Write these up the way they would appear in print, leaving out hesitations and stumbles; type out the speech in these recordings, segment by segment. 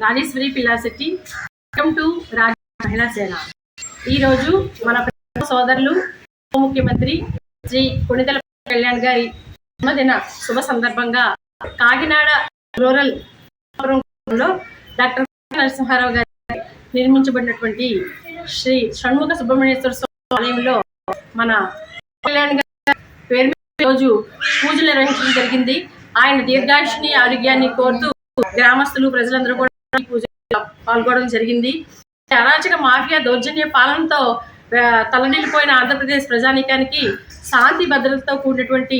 Rajeshwari పిల్లాశెట్టి. Welcome to రాజ మహిళా సేన. ఈరోజు మన సోదరులు ఉప ముఖ్యమంత్రి శ్రీ కొణిదెల కళ్యాణ్ గారి జన్మదిన శుభ సందర్భంగా కాకినాడ రూరల్ లో డాక్టర్ నరసింహారావు గారి నిర్మించబడినటువంటి శ్రీ షణ్ముఖ సుబ్రహ్మణ్యేశ్వర స్వామి ఆలయంలో మన కళ్యాణ్ గారి పేరు రోజు పూజలు నిర్వహించడం జరిగింది. ఆయన దీర్ఘాయుష్ని ఆరోగ్యాన్ని కోరుతూ గ్రామస్తులు ప్రజలందరూ కూడా పూజలో పాల్గొనడం జరిగింది. అరాచక మాఫియా దౌర్జన్య పాలనతో తలనిల్లిపోయిన ఆంధ్రప్రదేశ్ ప్రజానీకానికి శాంతి భద్రతతో కూడినటువంటి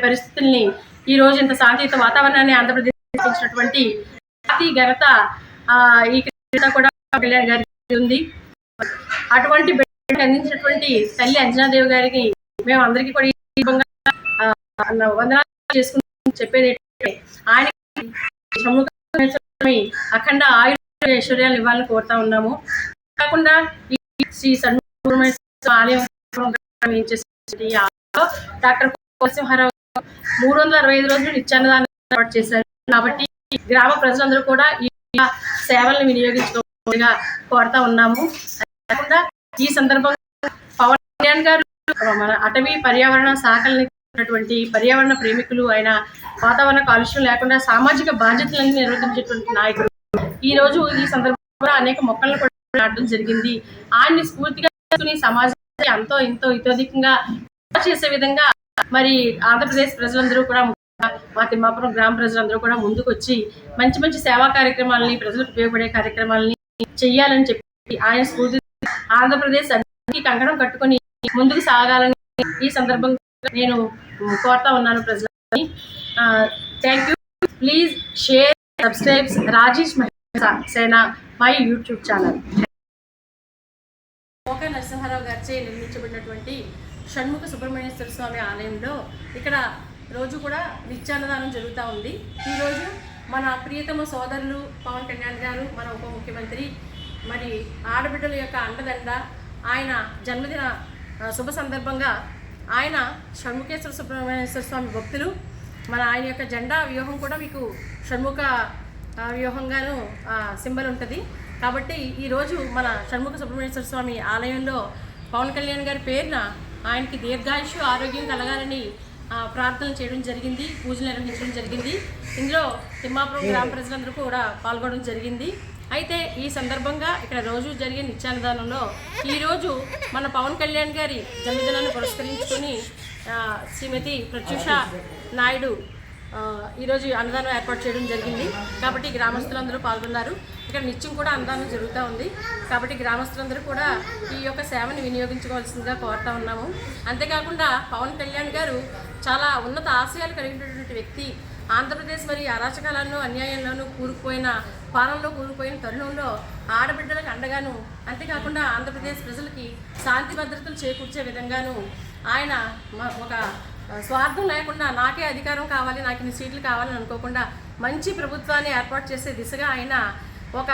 పరిస్థితుల్ని ఈ రోజు ఇంత శాంతియుత వాతావరణాన్ని ఆంధ్రప్రదేశ్ ఇచ్చినటువంటి జాతి ఘనత ఈ కూడా కళ్యాణ్ గారికి ఉంది. అటువంటి అందించినటువంటి తల్లి అంజనాదేవి గారికి మేము అందరికీ కూడా వందనాలు చేసుకుని చెప్పేది ఏంటంటే ఆయన అఖండ ఆయుర ఐశ్వర్యాలు ఇవ్వాలని కోరుతా ఉన్నాము. కాకుండా ఈ శ్రీ షణ్ముఖ ఆలయం డాక్టర్ నరసింహారావు 365 రోజులు నిత్యాన్నదానం ఏర్పాటు చేశారు. కాబట్టి గ్రామ ప్రజలందరూ కూడా ఈ సేవలను వినియోగించుకోవాలిగా కోరుతా ఉన్నాము. కాకుండా ఈ సందర్భంగా పవన్ కళ్యాణ్ గారు మన అటవీ పర్యావరణ శాఖలని పర్యావరణ ప్రేమికులు, ఆయన వాతావరణ కాలుష్యం లేకుండా సామాజిక బాధ్యతలను నిర్వర్తించేటువంటి నాయకుడు. ఈ రోజు ఈ సందర్భంగా అనేక మొక్కలను కూడా నాటడం జరిగింది. ఆయన్ని స్ఫూర్తిగా సమాజాన్ని అంతో ఇంతో ఇతోధికంగా చేసే విధంగా మరి ఆంధ్రప్రదేశ్ ప్రజలందరూ కూడా మా తిమ్మాపురం గ్రామ ప్రజలందరూ కూడా ముందుకు వచ్చి మంచి మంచి సేవా కార్యక్రమాలని, ప్రజలకు ఉపయోగపడే కార్యక్రమాలని చెయ్యాలని చెప్పి ఆయన స్ఫూర్తి ఆంధ్రప్రదేశ్ అన్నిటికీ కంకణం కట్టుకొని ముందుకు సాగాలని ఈ సందర్భంగా నేను కోరుతా ఉన్నాను ప్రజలని. Thank you. Please share, subscribe Rajesh మహిళా సేన మై యూట్యూబ్ ఛానల్. నరసింహారావు గారిచే నిర్మించబడినటువంటి షణ్ముఖ సుబ్రహ్మణ్యేశ్వర స్వామి ఆలయంలో ఇక్కడ రోజు కూడా నిత్యాన్నదానం జరుగుతూ ఉంది. ఈరోజు మన ప్రియతమ సోదరులు పవన్ కళ్యాణ్ గారు, మన ఉప ముఖ్యమంత్రి, మరి ఆడబిడ్డల యొక్క అండదండ, ఆయన జన్మదిన శుభ సందర్భంగా ఆయన షణ్ముఖేశ్వర సుబ్రహ్మణ్యేశ్వర స్వామి భక్తులు. మన ఆయన యొక్క జెండా వ్యూహం కూడా మీకు షణ్ముఖ వ్యూహంగాను సింబల్ ఉంటుంది. కాబట్టి ఈరోజు మన షణ్ముఖ సుబ్రహ్మణ్యేశ్వర స్వామి ఆలయంలో పవన్ కళ్యాణ్ గారి పేరున ఆయనకి దీర్ఘాయుషు ఆరోగ్యం కలగాలని ప్రార్థనలు చేయడం జరిగింది, పూజలు నిర్వహించడం జరిగింది. ఇందులో తిమ్మాపురం గ్రామ ప్రజలందరూ కూడా పాల్గొనడం జరిగింది. అయితే ఈ సందర్భంగా ఇక్కడ రోజు జరిగే నిత్యాన్నదానంలో ఈరోజు మన పవన్ కళ్యాణ్ గారి జన్మదినాన్ని పురస్కరించుకొని శ్రీమతి ప్రత్యూష నాయుడు ఈరోజు అన్నదానం ఏర్పాటు చేయడం జరిగింది. కాబట్టి గ్రామస్తులందరూ పాల్గొన్నారు. ఇక్కడ నిత్యం కూడా అన్నదానం జరుగుతూ ఉంది. కాబట్టి గ్రామస్తులందరూ కూడా ఈ యొక్క సేవని వినియోగించుకోవాల్సిందిగా కోరుతా ఉన్నాము. అంతేకాకుండా పవన్ కళ్యాణ్ గారు చాలా ఉన్నత ఆశయాలు కలిగినటువంటి వ్యక్తి. ఆంధ్రప్రదేశ్ మరి అరాచకాలను, అన్యాయంలోనూ కూరుకుపోయిన పాలనలో కూరుకుపోయిన తరుణంలో ఆడబిడ్డలకు అండగాను, అంతేకాకుండా ఆంధ్రప్రదేశ్ ప్రజలకి శాంతి భద్రతలు చేకూర్చే విధంగాను ఆయన ఒక స్వార్థం లేకుండా నాకే అధికారం కావాలి, నాకు ఇన్ని సీట్లు కావాలని అనుకోకుండా మంచి ప్రభుత్వాన్ని ఏర్పాటు చేసే దిశగా ఆయన ఒక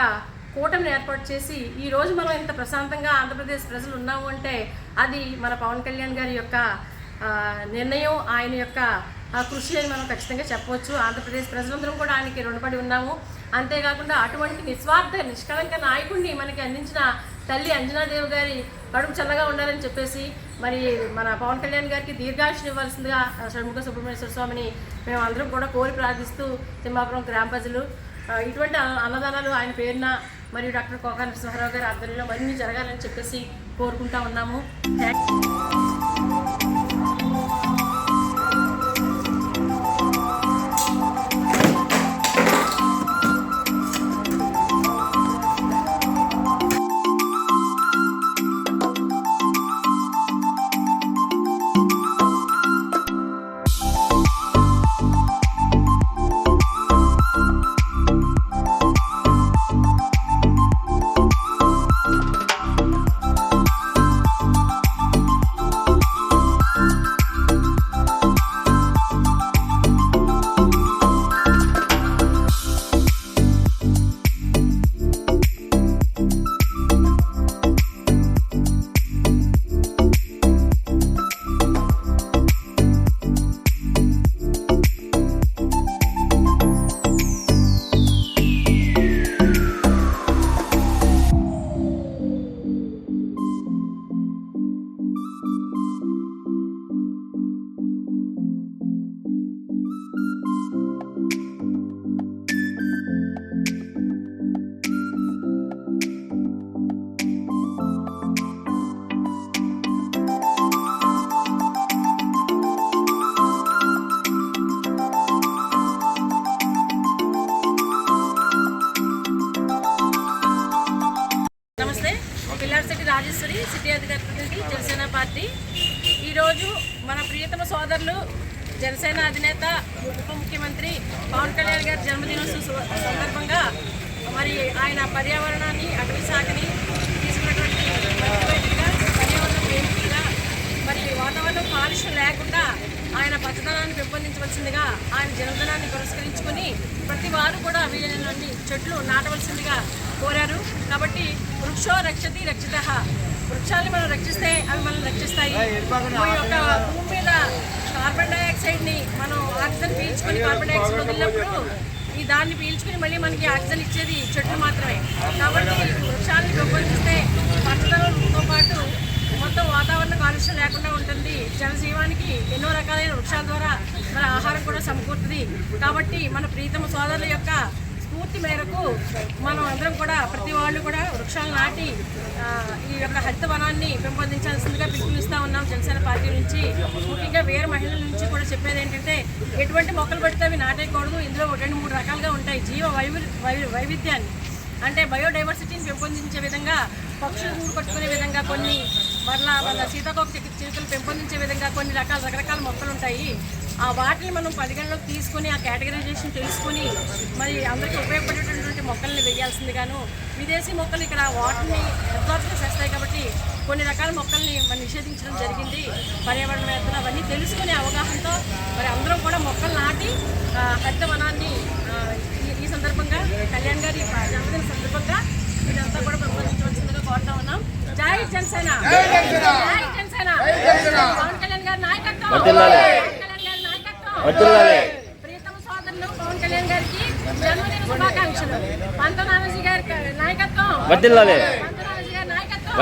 కూటమిని ఏర్పాటు చేసి ఈరోజు మనం ఇంత ప్రశాంతంగా ఆంధ్రప్రదేశ్ ప్రజలు ఉన్నాము అంటే అది మన పవన్ కళ్యాణ్ గారి యొక్క నిర్ణయం, ఆయన యొక్క కృషి అని మనం ఖచ్చితంగా చెప్పవచ్చు. ఆంధ్రప్రదేశ్ ప్రజలందరం కూడా ఆయనకి రుణపడి ఉన్నాము. అంతేకాకుండా అటువంటి నిస్వార్థ నిష్కళంక నాయకుడిని మనకి అందించిన తల్లి అంజనాదేవి గారి కడుపు చల్లగా ఉండాలని చెప్పేసి మరి మన పవన్ కళ్యాణ్ గారికి దీర్ఘాయుష్ని ఇవ్వాల్సిందిగా షణ్ముఖ సుబ్రహ్మణ్యేశ్వర స్వామిని మేము అందరం కూడా కోరి ప్రార్థిస్తూ తిమ్మాపురం గ్రామ ప్రజలు ఇటువంటి అన్నదానాలు ఆయన పేరున మరియు డాక్టర్ కోకా నరసింహారావు గారి ఆధ్వర్యంలో మరిన్ని జరగాలని చెప్పేసి కోరుకుంటా ఉన్నాము. Party Janasena party. ఈరోజు మన ప్రియతమ సోదరులు జనసేన అధినేత ఉప ముఖ్యమంత్రి పవన్ కళ్యాణ్ గారి జన్మదినోత్సవ సందర్భంగా మరి ఆయన పర్యావరణాన్ని, అటవీ శాఖని తీసుకున్నటువంటి మంత్రిగా, పర్యావరణ ప్రేమికులుగా, మరి వాతావరణం కాలుష్యం లేకుండా ఆయన పచ్చదనాన్ని పెంపొందించవలసిందిగా ఆయన జన్మదినాన్ని పురస్కరించుకొని ప్రతి వారు కూడా వీలైనన్ని చెట్లు నాటవలసిందిగా కోరారు. కాబట్టి వృక్షో రక్షతి రక్షితః, వృక్షాన్ని మనం రక్షిస్తే అవి మనల్ని రక్షిస్తాయి. ఈ యొక్క భూమి మీద కార్బన్ డైఆక్సైడ్ని మనం ఆక్సిజన్ పీల్చుకొని కార్బన్ డైఆక్సైడ్ వదిలినప్పుడు ఈ దాన్ని పీల్చుకుని మళ్ళీ మనకి ఆక్సిజన్ ఇచ్చేది చెట్లు మాత్రమే. కాబట్టి వృక్షాలను పెంపొందిస్తే పచ్చదనంతో పాటు మొత్తం వాతావరణ కాలుష్యం లేకుండా ఉంటుంది. జనజీవానికి ఎన్నో రకాలైన వృక్షాల ద్వారా మన ఆహారం కూడా సమకూరుతుంది. కాబట్టి మన ప్రీతమ సోదరుల యొక్క స్ఫూర్తి మేరకు మనం అందరం కూడా ప్రతి వాళ్ళు కూడా వృక్షాలు నాటి ఈ యొక్క హరిత వనాన్ని పెంపొందించాల్సిందిగా పిలుపునిస్తూ ఉన్నాం జనసేన పార్టీ నుంచి. ముఖ్యంగా వేరే మహిళల నుంచి కూడా చెప్పేది ఏంటంటే ఎటువంటి మొక్కలు పడితే అవి నాటేయకూడదు. ఇందులో 2-3 రకాలుగా ఉంటాయి. జీవ వైవిధ్యాన్ని అంటే బయోడైవర్సిటీని పెంపొందించే విధంగా, పక్షులు గూడు కట్టుకునే విధంగా కొన్ని, మళ్ళీ సీతాకోక చిలుకలు పెంపొందించే విధంగా కొన్ని రకరకాల మొక్కలు ఉంటాయి. ఆ వాటిని మనం పరిగణలోకి తీసుకుని ఆ కేటగరైజేషన్ తెలుసుకుని మరి అందరికీ ఉపయోగపడేటటువంటి మొక్కల్ని వేయాల్సిందిగాను, విదేశీ మొక్కలు ఇక్కడ వాటిని అబ్జార్బ్ చేస్తాయి కాబట్టి కొన్ని రకాల మొక్కల్ని మనం నిషేధించడం జరిగింది. పర్యావరణవేత్తలు అవన్నీ తెలుసుకునే అవగాహనతో మరి అందరం కూడా మొక్కలు నాటి హరిత వనాన్ని ఈ సందర్భంగా కళ్యాణ్ గారి జన్మదిన సందర్భంగా ఇదంతా కూడా పెంపొందించవలసిందిగా కోరుతా ఉన్నాం. జై జనసేన, జై జనసేన, పవన్ కళ్యాణ్ గారి నాయకత్వం, ప్రియతమ సోదరులు పవన్ కళ్యాణ్ గారికి జన్మదిన శుభాకాంక్షలు. పంతనారాజీ గారి నాయకత్వం, పంతనారాజీ గారి నాయకత్వం.